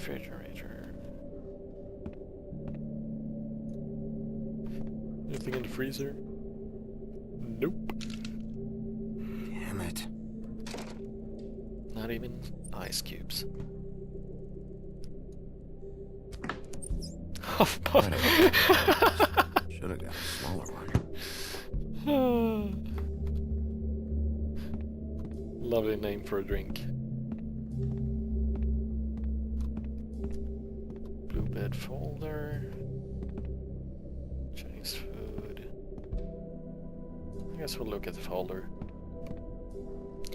refrigerator. Anything in the freezer? Nope. Damn it. Not even ice cubes. Should have got a smaller one. Lovely name for a drink. Blue bed folder. Chinese food. I guess we'll look at the folder.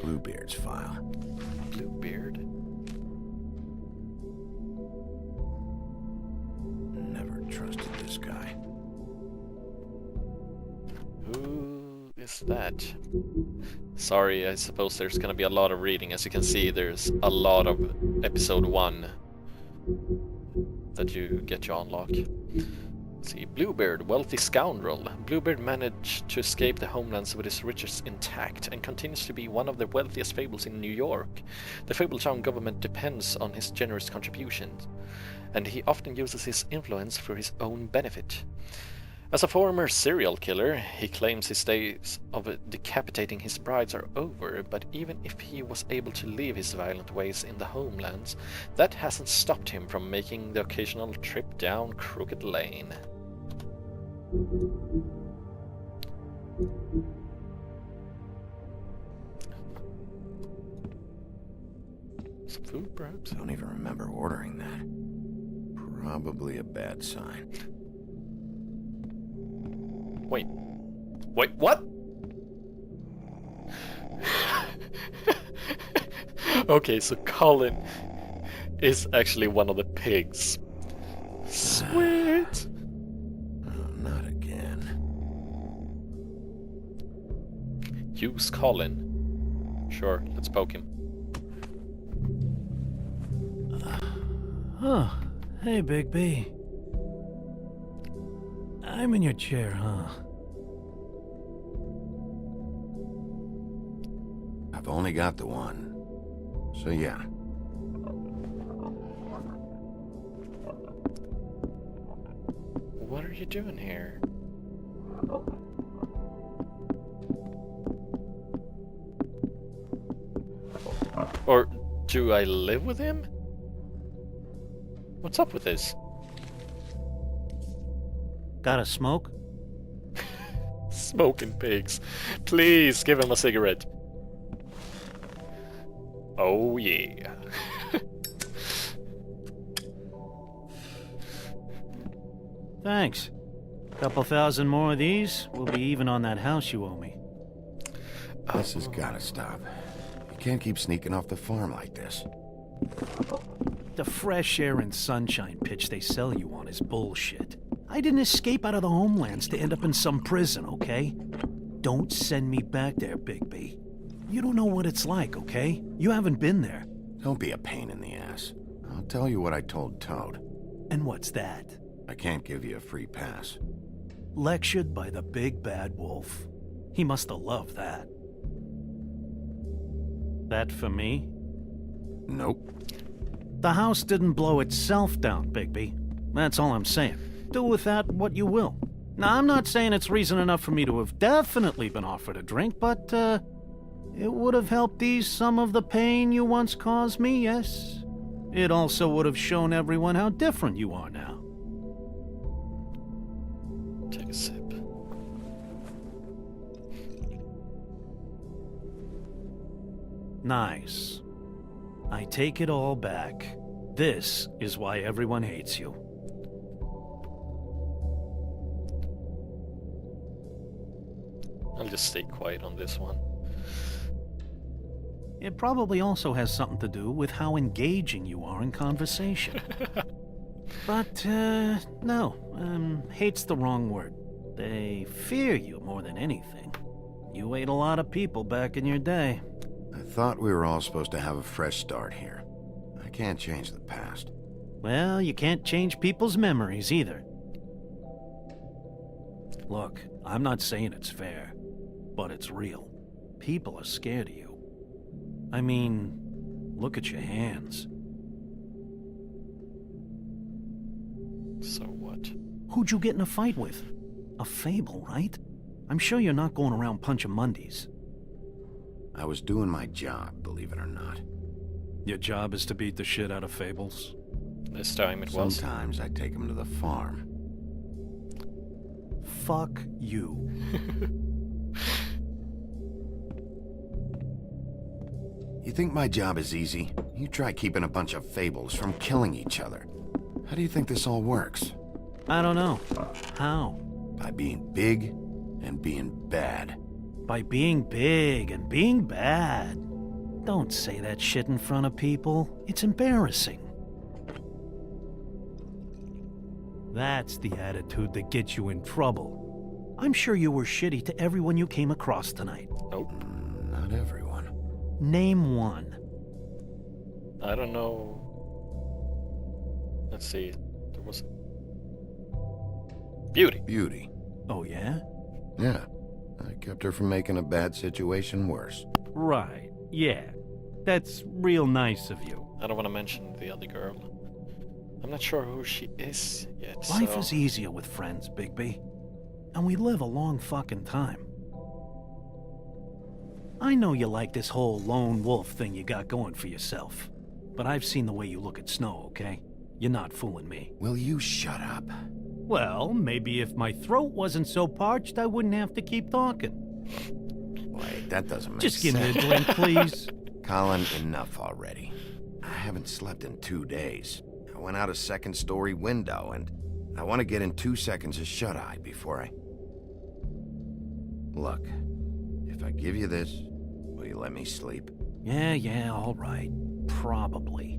Bluebeard's file. Bluebeard. Never trusted this guy. Who is that? Sorry, I suppose there's gonna be a lot of reading. As you can see, there's a lot of episode 1 that you get to unlock. Let's see, Bluebeard, wealthy scoundrel. Bluebeard managed to escape the homelands with his riches intact and continues to be one of the wealthiest fables in New York. The Fabletown government depends on his generous contributions, and he often uses his influence for his own benefit. As a former serial killer, he claims his days of decapitating his brides are over, but even if he was able to leave his violent ways in the homelands, that hasn't stopped him from making the occasional trip down Crooked Lane. Some food, perhaps? Don't even remember ordering that. Probably a bad sign. Wait, what? Okay, so Colin is actually one of the pigs. Sweet! Oh, not again. Use Colin. Sure, let's poke him. Huh. Hey, Bigby. I'm in your chair, huh? I've only got the one. So yeah. What are you doing here? Or do I live with him? What's up with this? Got a smoke? Smoking pigs. Please give him a cigarette. Oh yeah. Thanks. Couple thousand more of these, we'll be even on that house you owe me. This has gotta stop. You can't keep sneaking off the farm like this. The fresh air and sunshine pitch they sell you on is bullshit. I didn't escape out of the homelands to end up in some prison, okay? Don't send me back there, Bigby. You don't know what it's like, okay? You haven't been there. Don't be a pain in the ass. I'll tell you what I told Toad. And what's that? I can't give you a free pass. Lectured by the big bad wolf. He must have loved that. That for me? Nope. The house didn't blow itself down, Bigby. That's all I'm saying. Do with that what you will. Now, I'm not saying it's reason enough for me to have definitely been offered a drink, but, it would have helped ease some of the pain you once caused me, yes? It also would have shown everyone how different you are now. Take a sip. Nice. I take it all back. This is why everyone hates you. I'll just stay quiet on this one. It probably also has something to do with how engaging you are in conversation. But, no, hate's the wrong word. They fear you more than anything. You ate a lot of people back in your day. I thought we were all supposed to have a fresh start here. I can't change the past. Well, you can't change people's memories either. Look, I'm not saying it's fair, but it's real. People are scared of you. I mean, look at your hands. So what? Who'd you get in a fight with? A Fable, right? I'm sure you're not going around punching Mondays. I was doing my job, believe it or not. Your job is to beat the shit out of Fables? This time it was. Sometimes I take him to the farm. Fuck you. You think my job is easy? You try keeping a bunch of Fables from killing each other. How do you think this all works? I don't know. How? By being big and being bad. By being big and being bad. Don't say that shit in front of people. It's embarrassing. That's the attitude that gets you in trouble. I'm sure you were shitty to everyone you came across tonight. Nope. Not everyone. Name one. I don't know. Let's see. There was... Beauty. Beauty. Oh, yeah? Yeah. I kept her from making a bad situation worse. Right. Yeah. That's real nice of you. I don't want to mention the other girl. I'm not sure who she is yet, Life so... is easier with friends, Bigby. And we live a long fucking time. I know you like this whole lone wolf thing you got going for yourself. But I've seen the way you look at Snow, okay? You're not fooling me. Will you shut up? Well, maybe if my throat wasn't so parched, I wouldn't have to keep talking. Wait, that doesn't make Just sense. give me a drink, please. Colin, enough already. I haven't slept in 2 days. I went out a second-story window, and I want to get in 2 seconds of shut-eye before I... Look, if I give you this, will you let me sleep? Yeah, all right. Probably.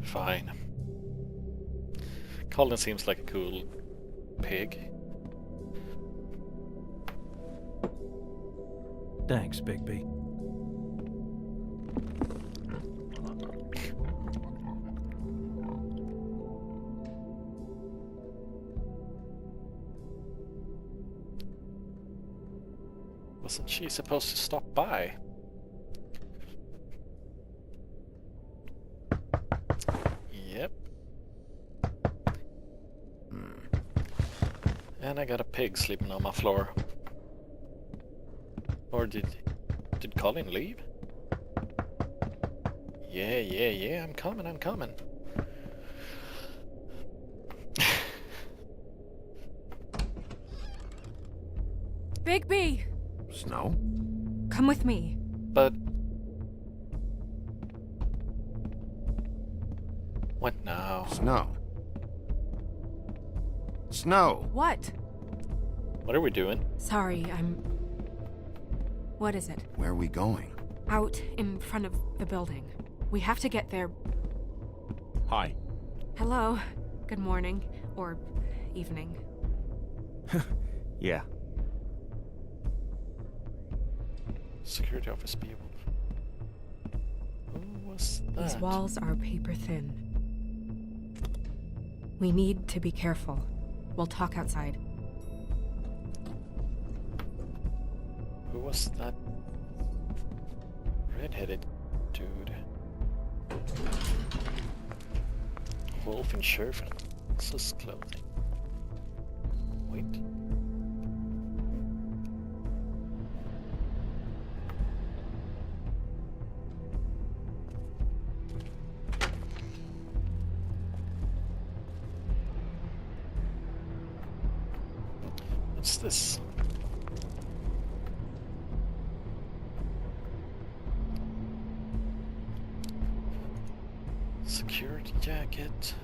Fine. Colin seems like a cool pig. Thanks, Bigby. Wasn't she supposed to stop by? Yep. And I got a pig sleeping on my floor. Or did Colin leave? Yeah, I'm coming. Bigby! Snow? Come with me. But... What now? Snow. Snow! What? What are we doing? Sorry, What is it? Where are we going? Out in front of the building. We have to get there. Hi. Hello. Good morning. Or evening. Yeah. Security office Bigby Wolf. Who was that? These walls are paper thin. We need to be careful. We'll talk outside. Who was that red-headed dude? Wolf in shirt and sus clothing. Wait. What's this? Security jacket.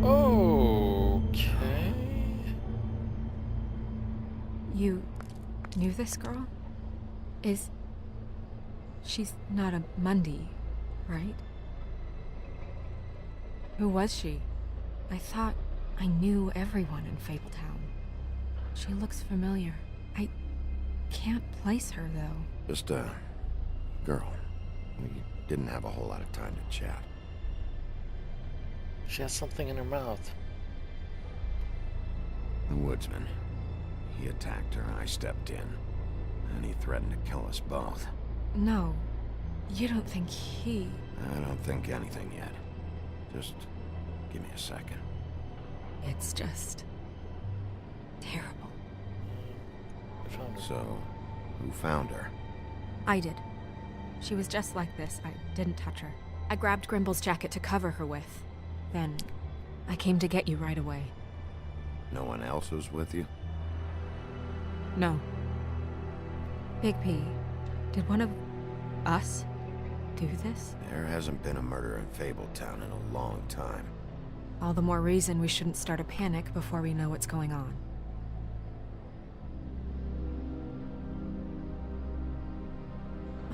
Okay. You knew this girl? She's not a Mundy, right? Who was she? I thought I knew everyone in Fabletown. She looks familiar. I can't place her, though. Just a girl. We didn't have a whole lot of time to chat. She has something in her mouth. The woodsman. He attacked her, I stepped in. And he threatened to kill us both. No, you don't think he... I don't think anything yet. Just give me a second. It's just... terrible. I found her. So, who found her? I did. She was just like this. I didn't touch her. I grabbed Grimble's jacket to cover her with. Then, I came to get you right away. No one else was with you? No. Bigby, did one of us do this? There hasn't been a murder in Fabletown in a long time. All the more reason we shouldn't start a panic before we know what's going on.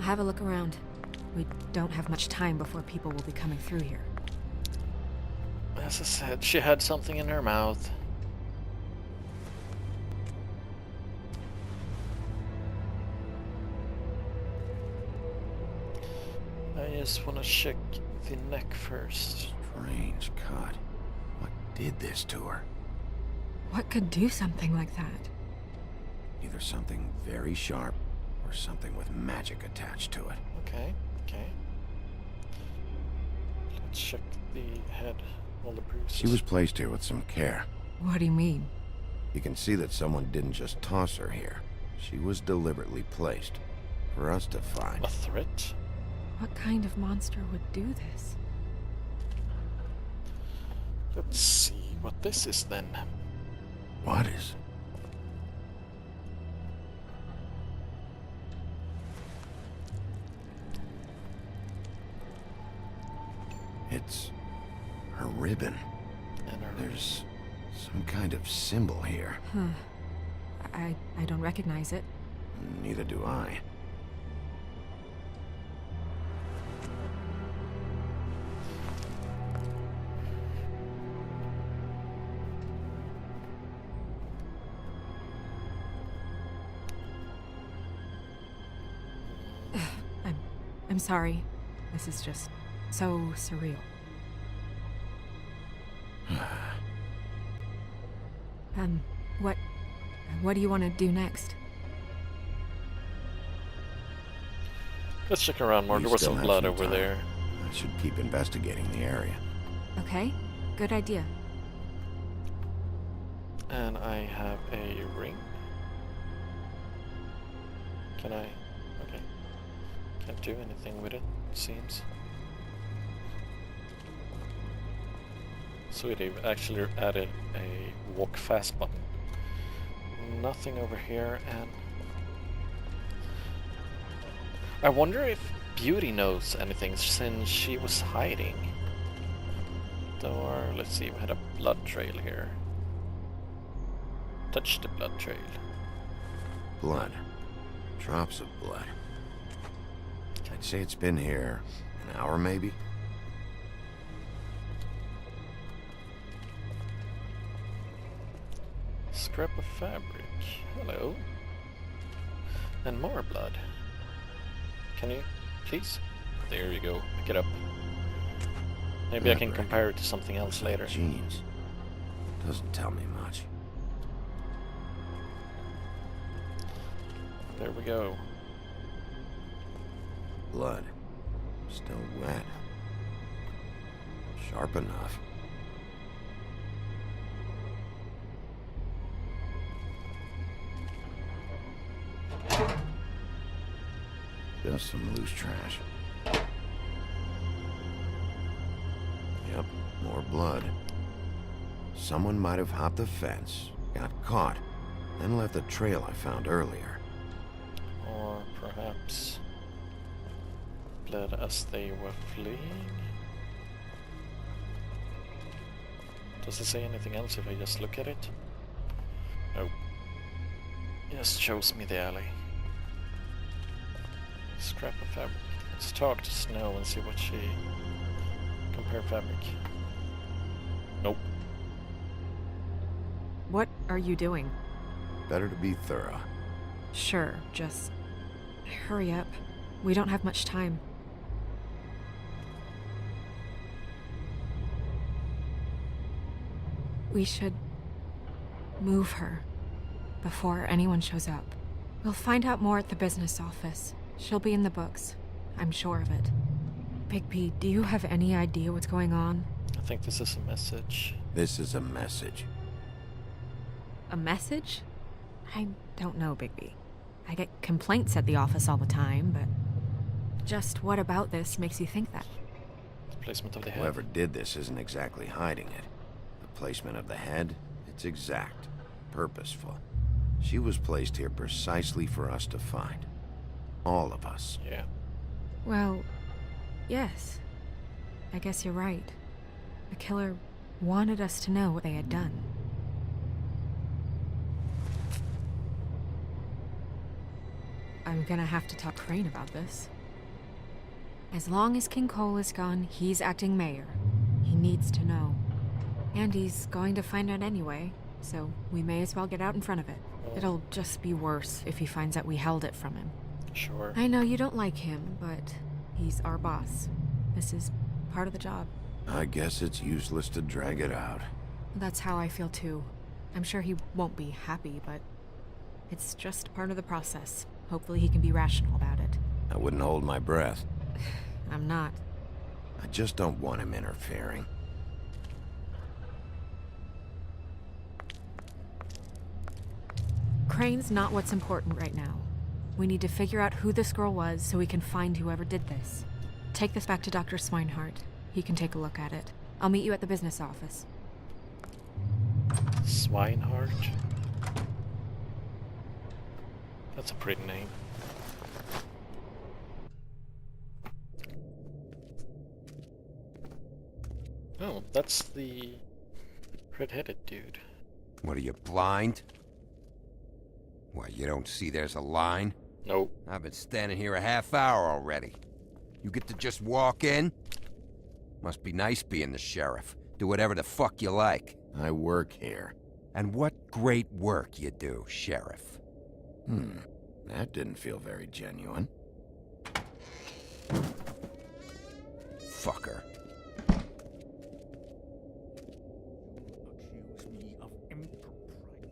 Have a look around. We don't have much time before people will be coming through here. As I said, she had something in her mouth. I just want to check the neck first. Strange cut. What did this to her? What could do something like that? Either something very sharp, or something with magic attached to it. Okay, okay. Let's check the head, all the bruises. She was placed here with some care. What do you mean? You can see that someone didn't just toss her here. She was deliberately placed. For us to find. A threat? What kind of monster would do this? Let's see what this is then. What is? It's her ribbon. And her There's some kind of symbol here. Huh. I don't recognize it. Neither do I. I'm sorry. This is just so surreal. What do you want to do next? Let's check around more. We There was still some have blood some over time. there. I should keep investigating the area. Okay, good idea. And I have a ring. Can I? Okay. Can't do anything with it, seems. So they've actually added a walk fast button. Nothing over here, and I wonder if Beauty knows anything since she was hiding. Or let's see, we had a blood trail here. Touch the blood trail. Blood. Drops of blood. I'd say it's been here an hour, maybe? Scrap of fabric. Hello. And more blood. Can you, please? There you go. Pick it up. Maybe I can Fabric. compare it to something else later. Jeans. Doesn't tell me much. There we go. Blood. Still wet. Sharp enough. Just some loose trash. Yep, more blood. Someone might have hopped the fence, got caught, then left the trail I found earlier. Or perhaps bled as they were fleeing? Does it say anything else if I just look at it? No. It just shows me the alley. Scrap of fabric. Let's talk to Snow and see what she... Compare fabric. Nope. What are you doing? Better to be thorough. Sure, just hurry up. We don't have much time. We should Move her before anyone shows up. We'll find out more at the business office. She'll be in the books. I'm sure of it. Bigby, do you have any idea what's going on? I think this is a message. This is a message. A message? I don't know, Bigby. I get complaints at the office all the time, but just what about this makes you think that? The placement of the head. Whoever did this isn't exactly hiding it. The placement of the head, it's exact, purposeful. She was placed here precisely for us to find. All of us. Yeah. Well, yes. I guess you're right. The killer wanted us to know what they had done. I'm gonna have to talk Crane about this. As long as King Cole is gone, he's acting mayor. He needs to know. And he's going to find out anyway, so we may as well get out in front of it. It'll just be worse if he finds out we held it from him. Sure. I know you don't like him, but he's our boss. This is part of the job. I guess it's useless to drag it out. That's how I feel too. I'm sure he won't be happy, but it's just part of the process. Hopefully he can be rational about it. I wouldn't hold my breath. I'm not. I just don't want him interfering. Crane's not what's important right now. We need to figure out who this girl was so we can find whoever did this. Take this back to Dr. Swinehart. He can take a look at it. I'll meet you at the business office. Swinehart. That's a pretty name. Oh, that's the red-headed dude. What are you, blind? What, you don't see there's a line? Nope. I've been standing here a half hour already. You get to just walk in? Must be nice being the sheriff. Do whatever the fuck you like. I work here. And what great work you do, sheriff. That didn't feel very genuine. Fucker. Accuse me of impropriety.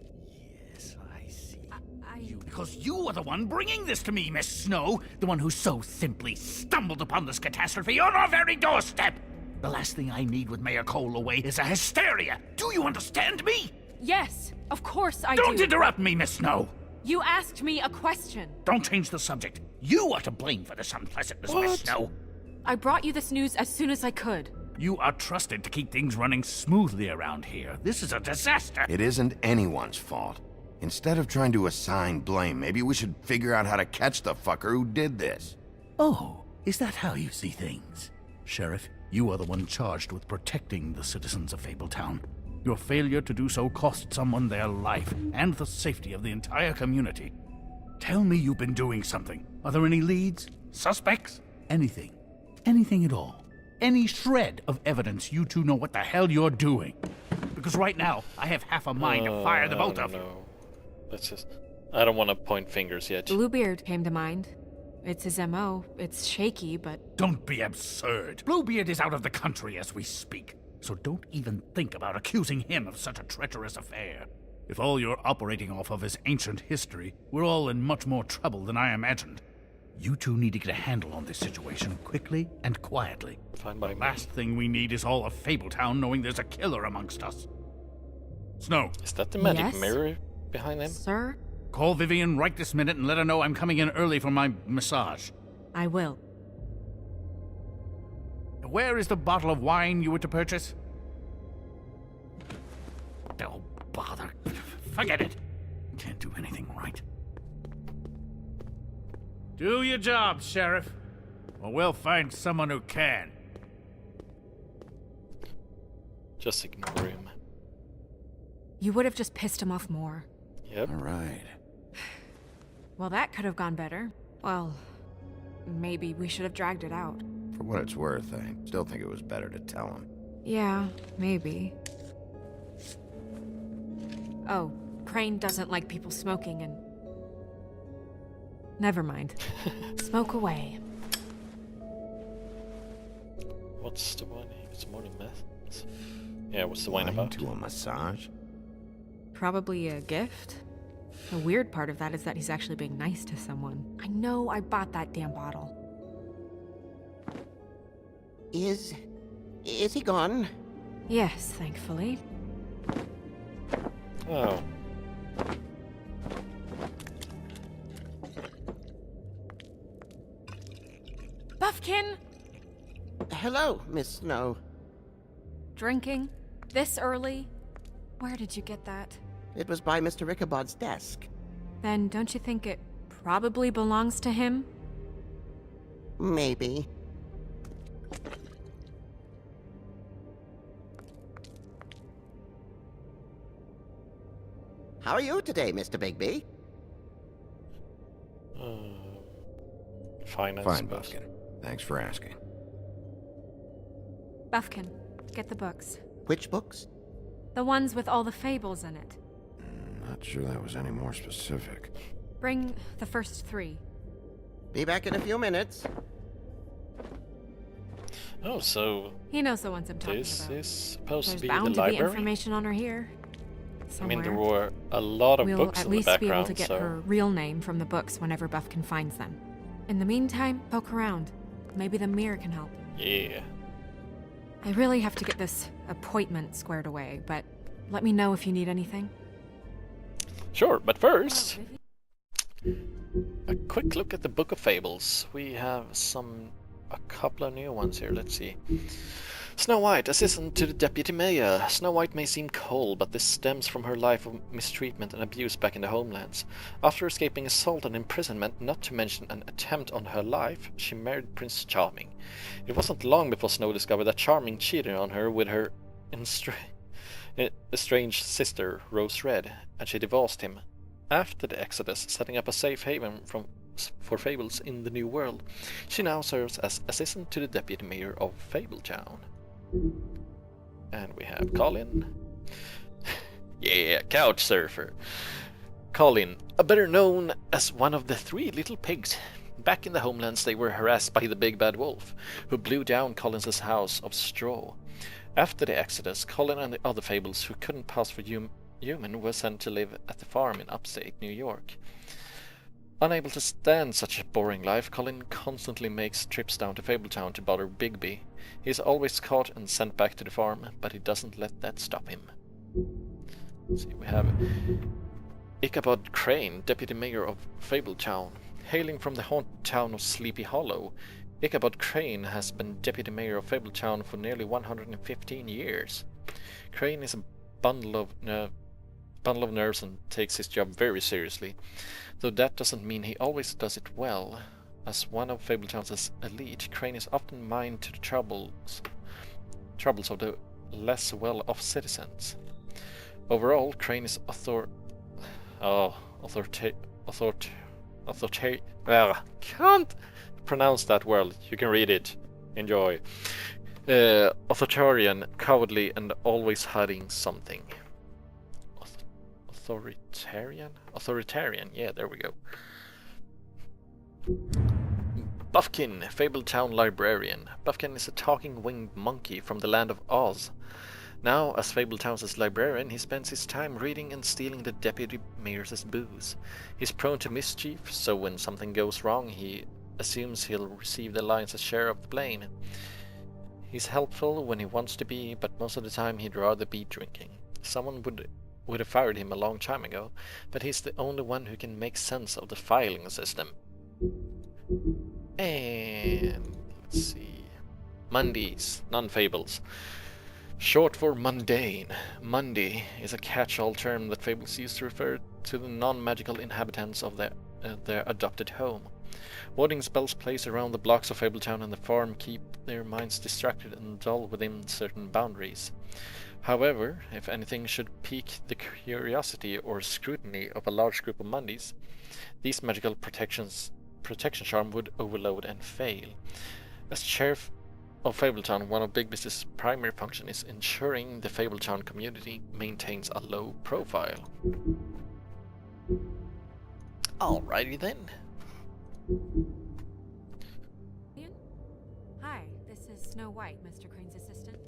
Yes, I see. I... Because you are the one bringing this to me, Miss Snow. The one who so simply stumbled upon this catastrophe on our very doorstep. The last thing I need with Mayor Cole away is a hysteria. Do you understand me? Yes, of course I do. Don't interrupt me, Miss Snow. You asked me a question. Don't change the subject. You are to blame for this unpleasantness, Miss Snow. I brought you this news as soon as I could. You are trusted to keep things running smoothly around here. This is a disaster. It isn't anyone's fault. Instead of trying to assign blame, maybe we should figure out how to catch the fucker who did this. Oh, is that how you see things? Sheriff, you are the one charged with protecting the citizens of Fabletown. Your failure to do so cost someone their life and the safety of the entire community. Tell me you've been doing something. Are there any leads? Suspects? Anything. Anything at all. Any shred of evidence you two know what the hell you're doing. Because right now, I have half a mind to fire the both of you. Let's just... I don't want to point fingers yet. Bluebeard came to mind. It's his MO. It's shaky, but... Don't be absurd. Bluebeard is out of the country as we speak. So don't even think about accusing him of such a treacherous affair. If all you're operating off of is ancient history, we're all in much more trouble than I imagined. You two need to get a handle on this situation quickly and quietly. Fine by The me. last thing we need is all of Fabletown knowing there's a killer amongst us. Snow, Is that the magic Yes? mirror behind him? Sir, call Vivian right this minute and let her know I'm coming in early for my massage. I will. Where is the bottle of wine you were to purchase? Oh, bother. Forget it. Can't do anything right. Do your job, Sheriff. Or we'll find someone who can. Just ignore him. You would have just pissed him off more. Yep. All right. Well, that could have gone better. Well, maybe we should have dragged it out. For what it's worth, I still think it was better to tell him. Yeah, maybe. Oh, Crane doesn't like people smoking and... Never mind. Smoke away. What's the wine? It's more than meth. Yeah, what's the wine about? To a massage? probably a gift. The weird part of that is that he's actually being nice to someone. I know I bought that damn bottle. Is he gone? Yes, thankfully. Oh. Buffkin! Hello, Miss Snow. Drinking? This early? Where did you get that? It was by Mr. Ichabod's desk. Then don't you think it probably belongs to him? Maybe. How are you today, Mr. Bigby? Fine, I Fine, suppose. Buffkin. Thanks for asking. Buffkin, get the books. Which books? The ones with all the fables in it. Not sure that was any more specific. Bring the first 3. Be back in a few minutes. Oh, so He knows the ones I'm talking this about. is supposed There's to be bound the to be library? information on her here. I mean, there Somewhere. were a lot of We'll books at in the least be able background, to get so... her real name from the books whenever Buffkin finds them. In the meantime, poke around. Maybe the mirror can help. Yeah. I really have to get this appointment squared away, but let me know if you need anything. Sure, but first, Oh, a quick look at the Book of Fables. We have a couple of new ones here, let's see. Snow White, assistant to the deputy mayor. Snow White may seem cold, but this stems from her life of mistreatment and abuse back in the homelands. After escaping assault and imprisonment, not to mention an attempt on her life, she married Prince Charming. It wasn't long before Snow discovered that Charming cheated on her with her estranged sister, Rose Red, and she divorced him. After the Exodus, setting up a safe haven for Fables in the New World, she now serves as assistant to the deputy mayor of Fabletown. And we have Colin. Yeah, couch surfer. Colin, better known as one of the 3 little pigs. Back in the homelands, they were harassed by the big bad wolf, who blew down Colin's house of straw. After the Exodus, Colin and the other Fables who couldn't pass for human were sent to live at the farm in upstate New York. Unable to stand such a boring life, Colin constantly makes trips down to Fabletown to bother Bigby. He is always caught and sent back to the farm, but he doesn't let that stop him. Let's see, we have Ichabod Crane, deputy mayor of Fabletown. Hailing from the haunted town of Sleepy Hollow, Ichabod Crane has been deputy mayor of Fabletown for nearly 115 years. Crane is a bundle of nerves and takes his job very seriously, though that doesn't mean he always does it well. As one of Fabletown's elite, Crane is often minded to the troubles of the less well-off citizens. Overall, Crane is can't pronounce that well. You can read it. Enjoy. Authoritarian, cowardly, and always hiding something. Authoritarian, yeah, there we go. Buffkin, Fabletown librarian. Buffkin is a talking winged monkey from the land of Oz. Now, as Fabletown's librarian, he spends his time reading and stealing the deputy mayor's booze. He's prone to mischief, so when something goes wrong, he assumes he'll receive the lion's share of the blame. He's helpful when he wants to be, but most of the time he'd rather be drinking. Someone would have fired him a long time ago, but he's the only one who can make sense of the filing system. And let's see. Mondays, non-fables. Short for mundane. Monday is a catch-all term that fables use to refer to the non-magical inhabitants of their adopted home. Warding spells placed around the blocks of Fabletown and the farm keep their minds distracted and dull within certain boundaries. However, if anything should pique the curiosity or scrutiny of a large group of Mondays, these magical protection charm would overload and fail. As sheriff of Fabletown, one of Bigby's primary functions is ensuring the Fabletown community maintains a low profile. Alrighty then. Hi, this is Snow White, Mr. Crane's assistant.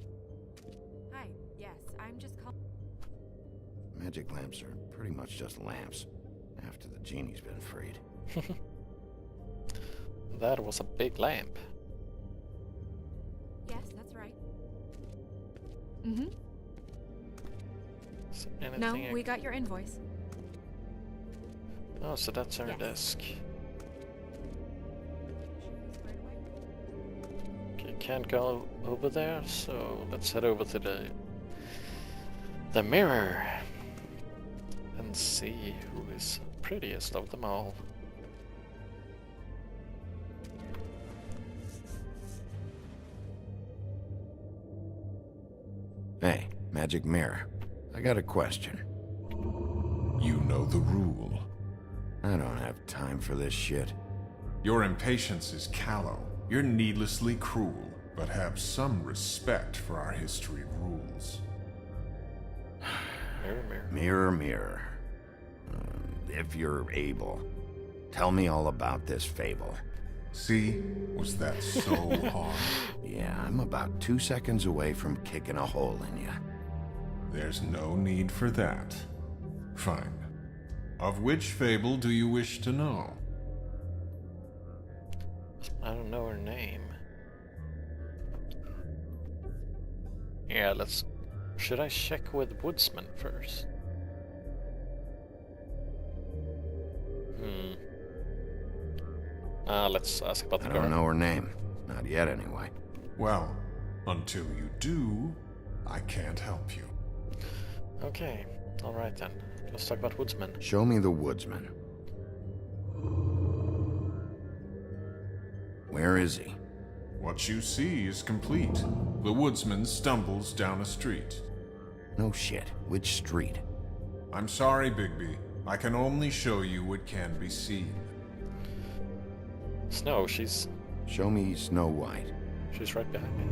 Hi, yes, I'm just calling. Magic lamps are pretty much just lamps, after the genie's been freed. That was a big lamp. Yes, that's right. Mm-hmm. Is No, anything we got your invoice. Oh, so that's our Yes. desk. Okay, can't go over there, so let's head over to the mirror and see who is prettiest of them all. Hey, magic mirror. I got a question. You know the rule. I don't have time for this shit. Your impatience is callow. You're needlessly cruel, but have some respect for our history of rules. Mirror, mirror. Mirror, mirror. If you're able, tell me all about this fable. See? Was that so hard? Yeah, I'm about 2 seconds away from kicking a hole in you. There's no need for that. Fine. Of which fable do you wish to know? I don't know her name. Yeah, let's... Should I check with Woodsman first? Let's ask about the I girl. don't know her name. Not yet, anyway. Well, until you do, I can't help you. Okay, alright then. Let's talk about Woodsman. Show me the woodsman. Where is he? What you see is complete. The woodsman stumbles down a street. No shit. Which street? I'm sorry, Bigby. I can only show you what can be seen. Snow, she's Show me Snow White. right behind me.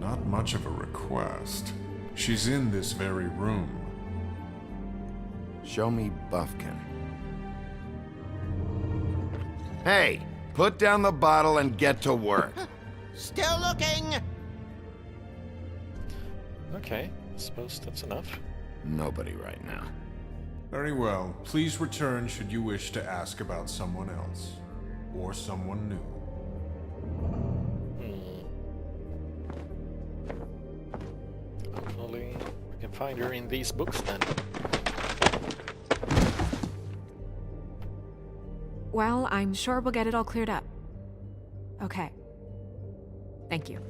Not much of a request. She's in this very room. Show me Buffkin. Hey! Put down the bottle and get to work. Still looking! Okay, I suppose that's enough. Nobody right now. Very well. Please return should you wish to ask about someone else. Or someone new. Hopefully we can find her in these books then. Well, I'm sure we'll get it all cleared up. Okay. Thank you.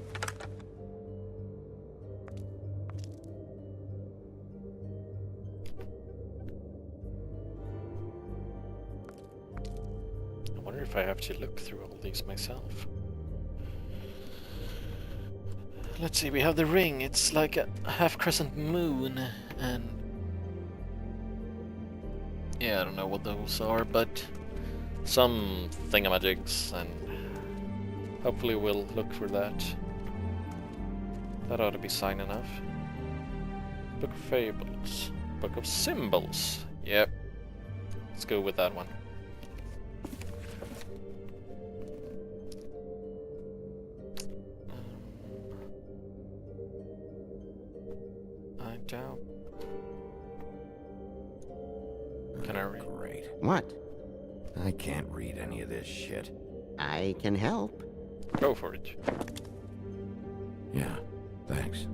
I wonder if I have to look through all these myself. Let's see, we have the ring. It's like a half-crescent moon, and... yeah, I don't know what those are, but... some thingamajigs, and... hopefully we'll look for that. That ought to be sign enough. Book of Fables. Book of Symbols. Yep. Let's go with that one. I doubt. Can I read? Great. What? I can't read any of this shit. I can help. Go for it. Yeah, thanks.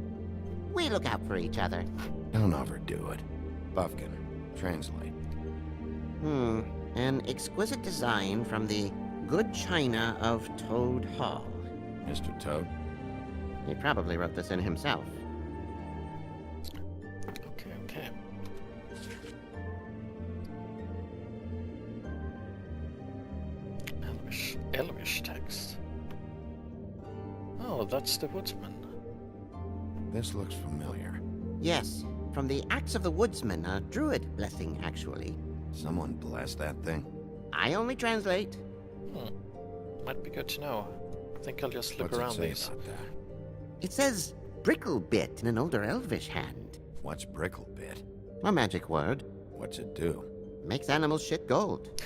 We look out for each other. Don't overdo it. Buffkin, translate. An exquisite design from the good china of Toad Hall. Mr. Toad? He probably wrote this in himself. Okay. Elvish text. Oh, that's the woodsman. This looks familiar. Yes, from the Acts of the Woodsman, a druid blessing, actually. Someone bless that thing. I only translate. Might be good to know. I think I'll just look What's around it say these. about that? It says Bricklebit in an older elvish hand. What's Bricklebit? A magic word. What's it do? Makes animals shit gold.